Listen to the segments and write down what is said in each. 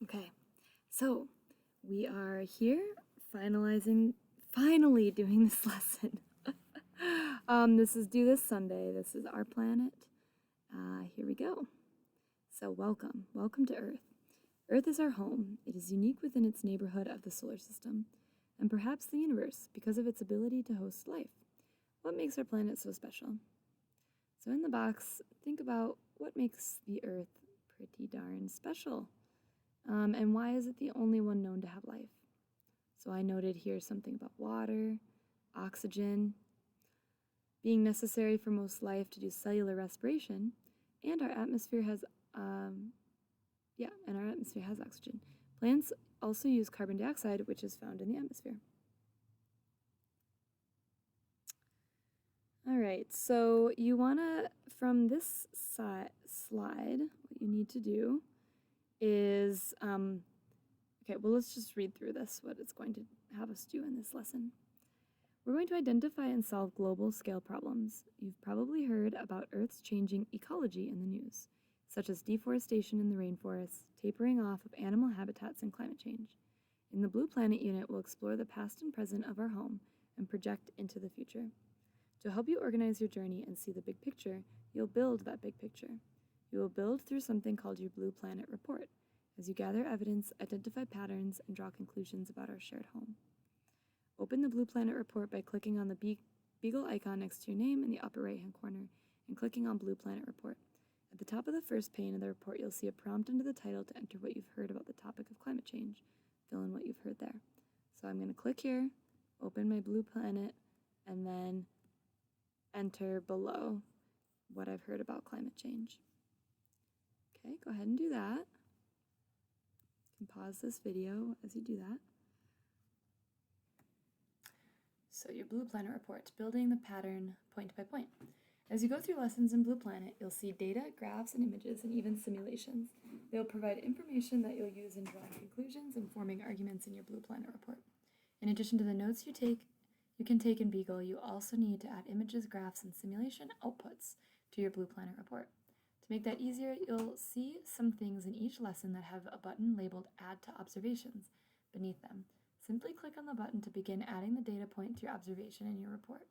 Okay, so we are here finally doing this lesson. This is due this Sunday. This is our planet. Here we go. So welcome to Earth. Earth is our home. It is unique within its neighborhood of the solar system, and perhaps the universe because of its ability to host life. What makes our planet so special? So in the box, think about what makes the Earth pretty darn special. And why is it the only one known to have life? So I noted here something about water, oxygen, being necessary for most life to do cellular respiration, and our atmosphere has, oxygen. Plants also use carbon dioxide, which is found in the atmosphere. All right, so you wanna, from this slide, what you need to do is, let's just read through this, what it's going to have us do in this lesson. We're going to identify and solve global scale problems. You've probably heard about Earth's changing ecology in the news, such as deforestation in the rainforests, tapering off of animal habitats, and climate change. In the Blue Planet unit, we'll explore the past and present of our home and project into the future. To help you organize your journey and see the big picture, you'll build that big picture. You will build through something called your Blue Planet Report, as you gather evidence, identify patterns, and draw conclusions about our shared home. Open the Blue Planet Report by clicking on the beagle icon next to your name in the upper right-hand corner and clicking on Blue Planet Report. At the top of the first pane of the report, you'll see a prompt under the title to enter what you've heard about the topic of climate change. Fill in what you've heard there. So I'm going to click here, open my Blue Planet, and then enter below what I've heard about climate change. Okay, go ahead and do that. You can pause this video as you do that. So your Blue Planet Report, building the pattern point by point. As you go through lessons in Blue Planet, you'll see data, graphs, and images, and even simulations. They'll provide information that you'll use in drawing conclusions and forming arguments in your Blue Planet Report. In addition to the notes you can take in Beagle, you also need to add images, graphs, and simulation outputs to your Blue Planet Report. To make that easier, you'll see some things in each lesson that have a button labeled Add to Observations beneath them. Simply click on the button to begin adding the data point to your observation in your report.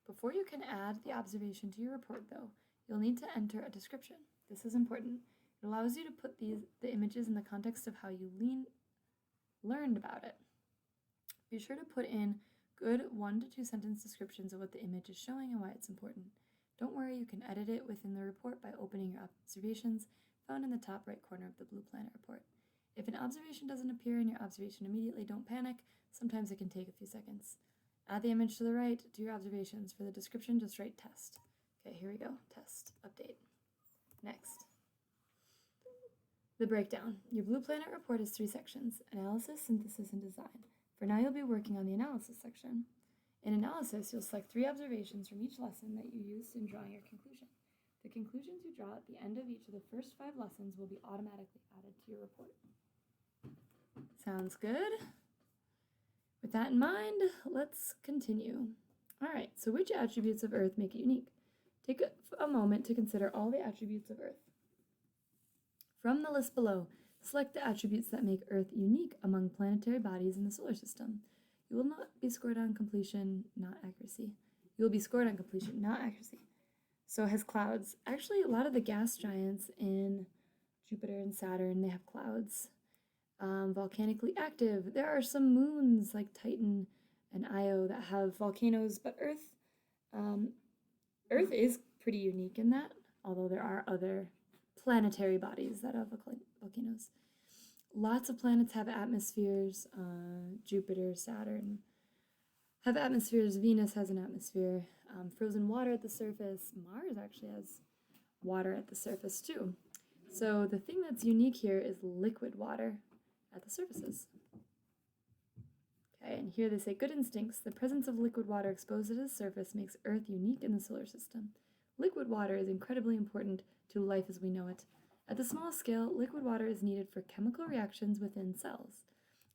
Before you can add the observation to your report, though, you'll need to enter a description. This is important. It allows you to put the images in the context of how you learned about it. Be sure to put in good 1 to 2 sentence descriptions of what the image is showing and why it's important. Don't worry, you can edit it within the report by opening your observations found in the top right corner of the Blue Planet Report. If an observation doesn't appear in your observation immediately, don't panic. Sometimes it can take a few seconds. Add the image to the right to your observations. For the description, just write test. Okay, here we go. Test. Update. Next. The breakdown. Your Blue Planet Report has 3 sections: analysis, synthesis, and design. For now, you'll be working on the analysis section. In analysis, you'll select 3 observations from each lesson that you used in drawing your conclusion. The conclusions you draw at the end of each of the first 5 lessons will be automatically added to your report. Sounds good? With that in mind, let's continue. All right, so which attributes of Earth make it unique? Take a moment to consider all the attributes of Earth. From the list below, select the attributes that make Earth unique among planetary bodies in the solar system. You will not be scored on completion, not accuracy. You will be scored on completion, not accuracy. So it has clouds. Actually, a lot of the gas giants in Jupiter and Saturn, they have clouds. Volcanically active. There are some moons like Titan and Io that have volcanoes, but Earth is pretty unique in that, although there are other planetary bodies that have volcanoes. Lots of planets have atmospheres. Jupiter, Saturn have atmospheres. Venus has an atmosphere. Frozen water at the surface. Mars actually has water at the surface too. So the thing that's unique here is liquid water at the surfaces. Okay, and here they say, good instincts. The presence of liquid water exposed to the surface makes Earth unique in the solar system. Liquid water is incredibly important to life as we know it. At the small scale, liquid water is needed for chemical reactions within cells.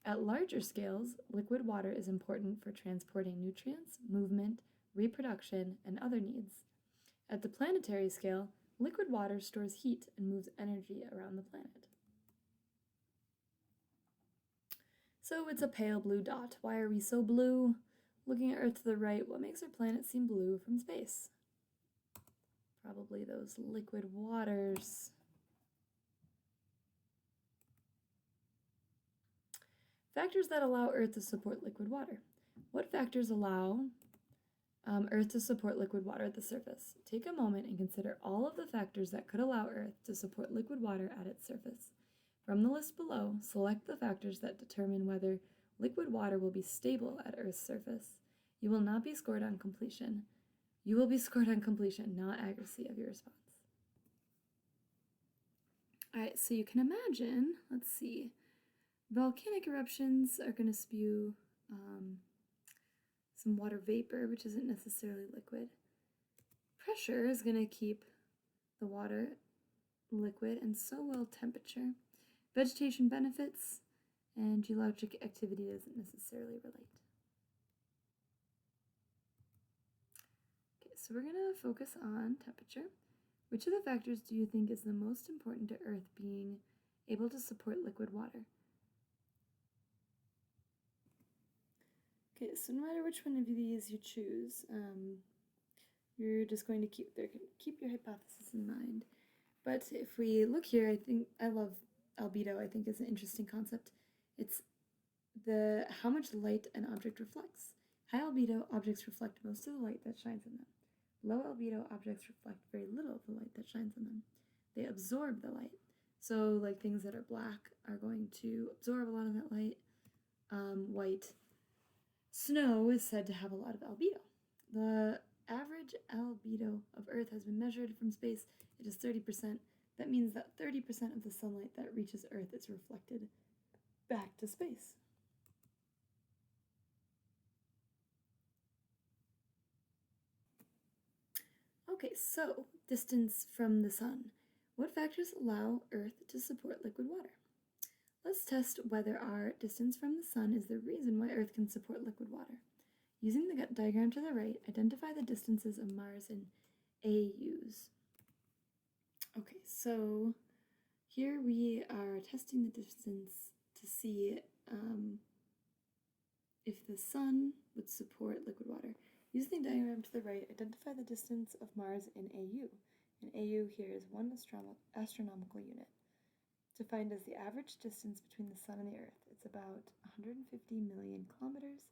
At larger scales, liquid water is important for transporting nutrients, movement, reproduction, and other needs. At the planetary scale, liquid water stores heat and moves energy around the planet. So it's a pale blue dot. Why are we so blue? Looking at Earth to the right, what makes our planet seem blue from space? Probably those liquid waters. Factors that allow Earth to support liquid water. What factors allow Earth to support liquid water at the surface? Take a moment and consider all of the factors that could allow Earth to support liquid water at its surface. From the list below, select the factors that determine whether liquid water will be stable at Earth's surface. You will not be scored on completion. You will be scored on completion, not accuracy of your response. All right, so you can imagine, let's see, volcanic eruptions are going to spew some water vapor, which isn't necessarily liquid. Pressure is going to keep the water liquid, and so will temperature. Vegetation benefits, and geologic activity doesn't necessarily relate. Okay, so we're going to focus on temperature. Which of the factors do you think is the most important to Earth being able to support liquid water? Okay, so no matter which one of these you choose, you're just going to keep your hypothesis in mind. But if we look here, I love albedo. I think is an interesting concept. It's how much light an object reflects. High albedo objects reflect most of the light that shines in them. Low albedo objects reflect very little of the light that shines in them. They absorb the light. So like things that are black are going to absorb a lot of that light. White snow is said to have a lot of albedo. The average albedo of Earth has been measured from space. It is 30%. That means that 30% of the sunlight that reaches Earth is reflected back to space. Okay, so distance from the sun. What factors allow Earth to support liquid water? Let's test whether our distance from the sun is the reason why Earth can support liquid water. Using the diagram to the right, identify the distances of Mars in AUs. Okay, so here we are testing the distance to see if the sun would support liquid water. Using the diagram to the right, identify the distance of Mars in AU. And AU here is 1 astronomical unit. Defined as the average distance between the sun and the Earth. It's about 150 million kilometers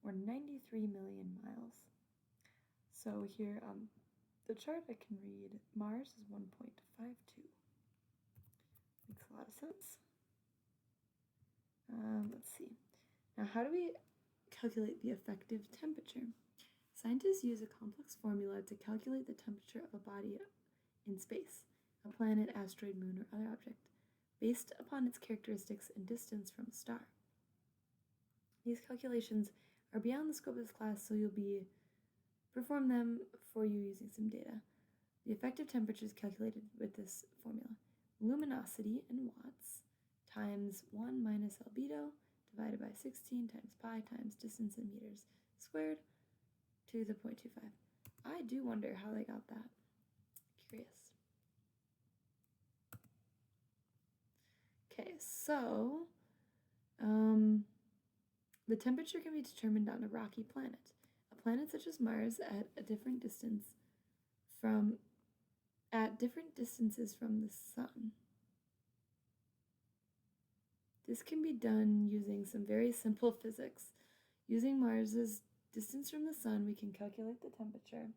or 93 million miles. So here on the chart I can read Mars is 1.52. Makes a lot of sense. Let's see. Now how do we calculate the effective temperature? Scientists use a complex formula to calculate the temperature of a body in space, a planet, asteroid, moon, or other object, based upon its characteristics and distance from a star. These calculations are beyond the scope of this class, so you'll perform them for you using some data. The effective temperature is calculated with this formula. Luminosity in watts times 1 minus albedo divided by 16 times pi times distance in meters squared to the 0.25. I do wonder how they got that. Curious. Okay, so the temperature can be determined on a rocky planet. A planet such as Mars at different distances from the sun. This can be done using some very simple physics. Using Mars's distance from the sun, we can calculate the temperature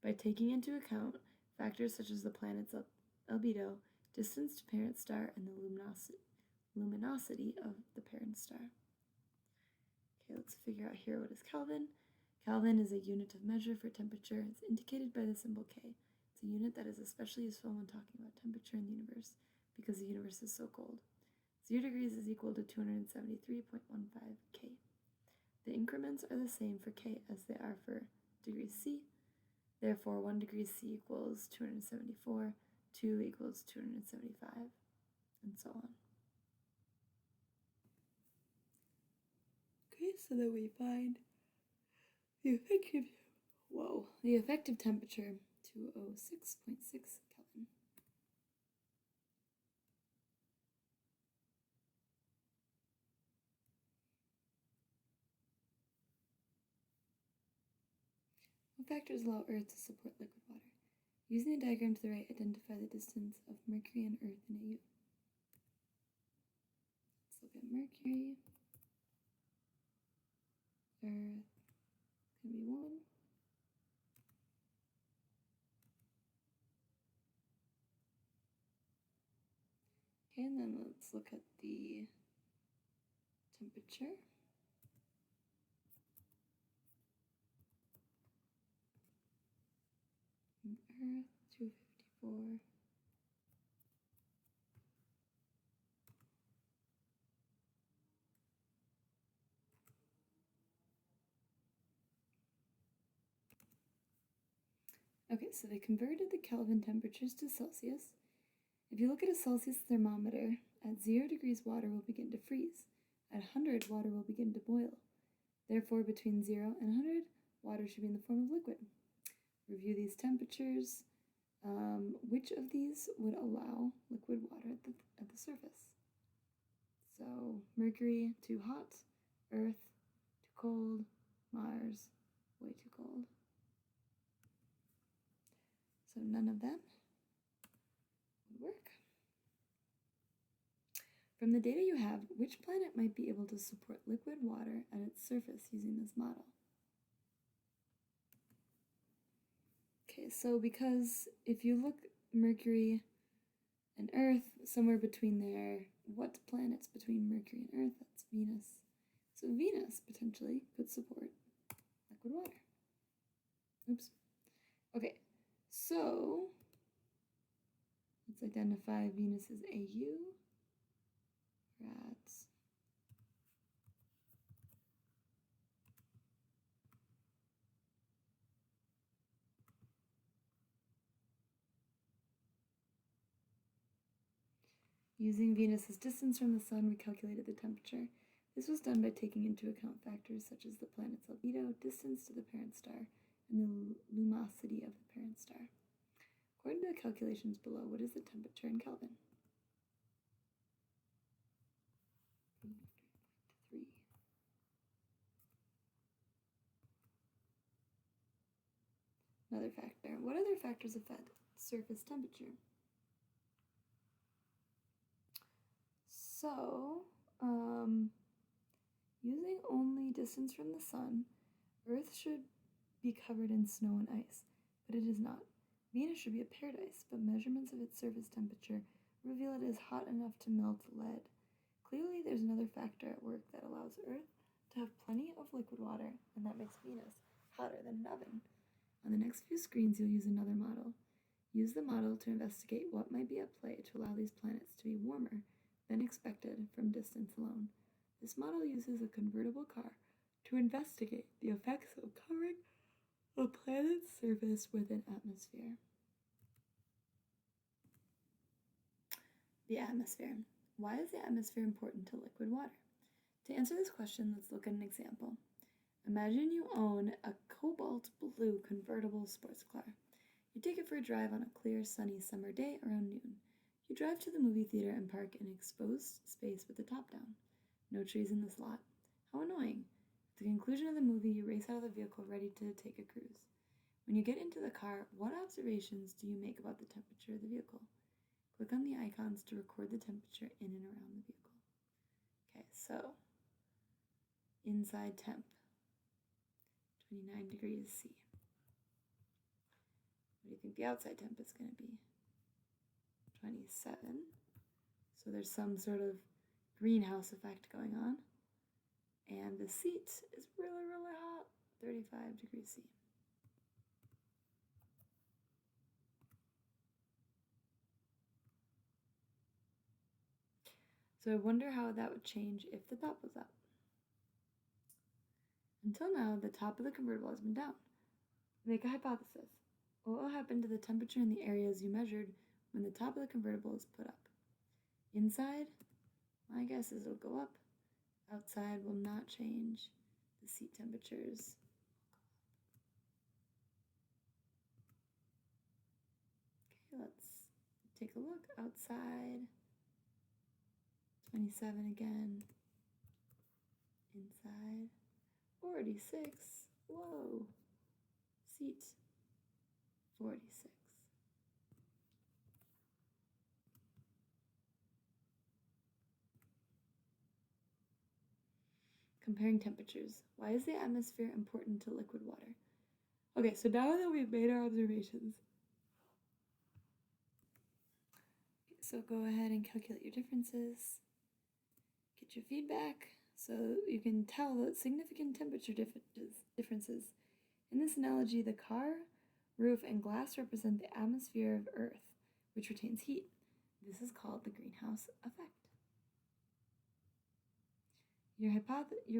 by taking into account factors such as the planet's albedo, distance to parent star, and the luminosity of the parent star. Okay, let's figure out here what is Kelvin. Kelvin is a unit of measure for temperature. It's indicated by the symbol K. It's a unit that is especially useful when talking about temperature in the universe because the universe is so cold. 0 degrees is equal to 273.15 K. The increments are the same for K as they are for degrees C. Therefore, 1 degree C equals 274, 2 equals 275, and so on. Okay, so then we find the effective temperature, 206.6 Kelvin. What factors allow Earth to support liquid water? Using the diagram to the right, identify the distance of Mercury and Earth in AU. Let's look at Mercury. Earth can be 1. Okay, and then let's look at the temperature. Earth, 254. Okay, so they converted the Kelvin temperatures to Celsius. If you look at a Celsius thermometer, at 0 degrees water will begin to freeze. At 100, water will begin to boil. Therefore, between 0 and 100, water should be in the form of liquid. Review these temperatures. Which of these would allow liquid water at the surface? So, Mercury, too hot. Earth, too cold. Mars, way too cold. So none of them would work. From the data you have, which planet might be able to support liquid water at its surface using this model? Okay, so because if you look Mercury and Earth, somewhere between there, what planet's between Mercury and Earth? That's Venus. So Venus potentially could support liquid water. Oops. Okay, so let's identify Venus as AU. Rats. Using Venus's distance from the Sun, we calculated the temperature. This was done by taking into account factors such as the planet's albedo, distance to the parent star, and the lumosity of the parent star. According to the calculations below, what is the temperature in Kelvin? 3. Another factor. What other factors affect surface temperature? So, using only distance from the Sun, Earth should be covered in snow and ice, but it is not. Venus should be a paradise, but measurements of its surface temperature reveal it is hot enough to melt lead. Clearly, there's another factor at work that allows Earth to have plenty of liquid water, and that makes Venus hotter than an oven. On the next few screens, you'll use another model. Use the model to investigate what might be at play to allow these planets to be warmer than expected from distance alone. This model uses a convertible car to investigate the effects of covering a planet's surface with an atmosphere. The atmosphere. Why is the atmosphere important to liquid water? To answer this question, let's look at an example. Imagine you own a cobalt blue convertible sports car. You take it for a drive on a clear, sunny summer day around noon. You drive to the movie theater and park in an exposed space with the top down. No trees in this lot. How annoying. At the conclusion of the movie, you race out of the vehicle ready to take a cruise. When you get into the car, what observations do you make about the temperature of the vehicle? Click on the icons to record the temperature in and around the vehicle. Okay, so inside temp, 29 degrees C. What do you think the outside temp is going to be? 27. So there's some sort of greenhouse effect going on. And the seat is really, really hot, 35 degrees C. So I wonder how that would change if the top was up. Until now, the top of the convertible has been down. Make a hypothesis. What will happen to the temperature in the areas you measured when the top of the convertible is put up? Inside, my guess is it'll go up. Outside will not change. The seat temperatures will go up. Okay, let's take a look. Outside, 27 again. Inside, 46. Whoa. Seat 46. Comparing temperatures. Why is the atmosphere important to liquid water? Okay, so now that we've made our observations, so go ahead and calculate your differences, get your feedback, so you can tell the significant temperature differences. In this analogy, the car, roof, and glass represent the atmosphere of Earth, which retains heat. This is called the greenhouse effect. Your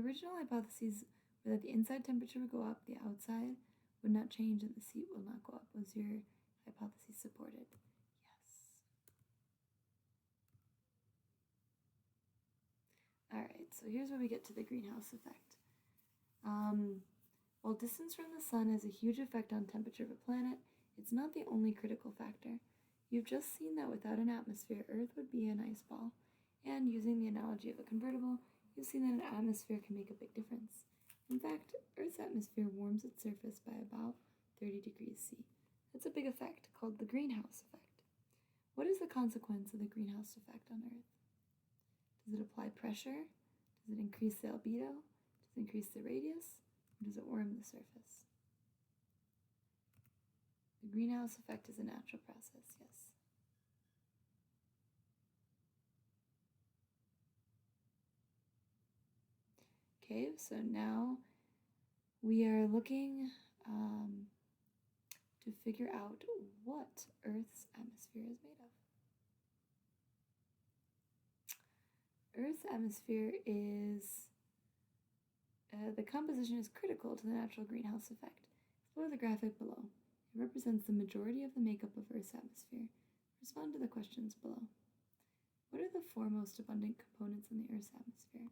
original hypotheses were that the inside temperature would go up, the outside would not change, and the seat will not go up. Was your hypothesis supported? Yes. Alright, so here's where we get to the greenhouse effect. While distance from the sun has a huge effect on temperature of a planet, it's not the only critical factor. You've just seen that without an atmosphere, Earth would be an ice ball. And using the analogy of a convertible, you've seen that an atmosphere can make a big difference. In fact, Earth's atmosphere warms its surface by about 30 degrees C. That's a big effect called the greenhouse effect. What is the consequence of the greenhouse effect on Earth? Does it apply pressure? Does it increase the albedo? Does it increase the radius? Or does it warm the surface? The greenhouse effect is a natural process, yes. Okay, so now we are looking to figure out what Earth's atmosphere is made of. Earth's atmosphere is, the composition is critical to the natural greenhouse effect. Explore the graphic below. It represents the majority of the makeup of Earth's atmosphere. Respond to the questions below. What are the four most abundant components in the Earth's atmosphere?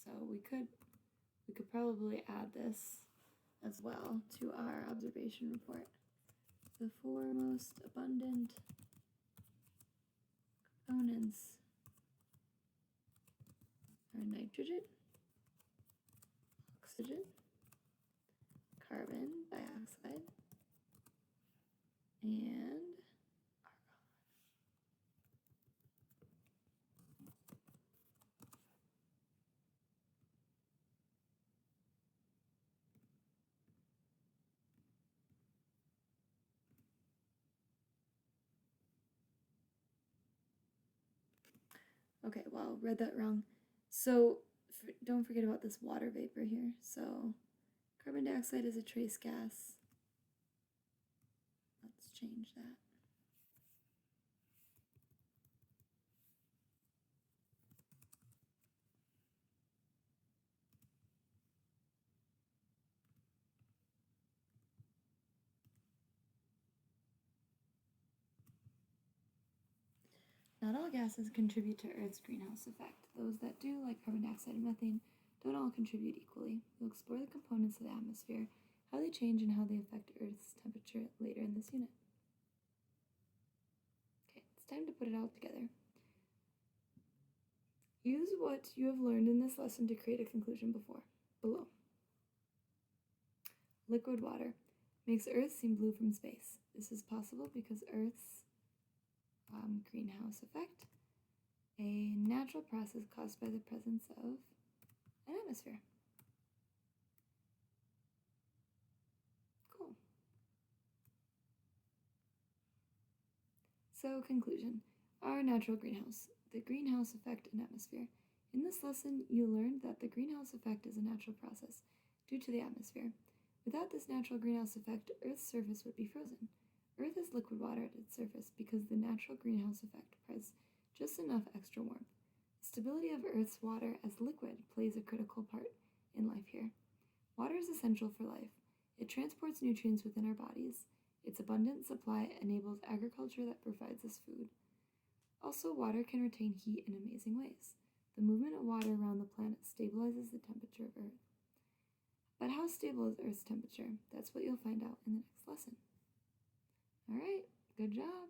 So we could probably add this as well to our observation report. The four most abundant components are nitrogen, oxygen, carbon dioxide, and argon. Okay, well, read that wrong. So don't forget about this water vapor here. So carbon dioxide is a trace gas. Let's change that. Not all gases contribute to Earth's greenhouse effect. Those that do, like carbon dioxide and methane, don't all contribute equally. We'll explore the components of the atmosphere, how they change, and how they affect Earth's temperature later in this unit. Okay, it's time to put it all together. Use what you have learned in this lesson to create a conclusion below. Liquid water makes Earth seem blue from space. This is possible because Earth's greenhouse effect, a natural process caused by the presence of an atmosphere. Cool. So, conclusion. Our natural greenhouse, the greenhouse effect and atmosphere. In this lesson, you learned that the greenhouse effect is a natural process due to the atmosphere. Without this natural greenhouse effect, Earth's surface would be frozen. Earth is liquid water at its surface because the natural greenhouse effect provides just enough extra warmth. The stability of Earth's water as liquid plays a critical part in life here. Water is essential for life. It transports nutrients within our bodies. Its abundant supply enables agriculture that provides us food. Also, water can retain heat in amazing ways. The movement of water around the planet stabilizes the temperature of Earth. But how stable is Earth's temperature? That's what you'll find out in the next lesson. All right, good job.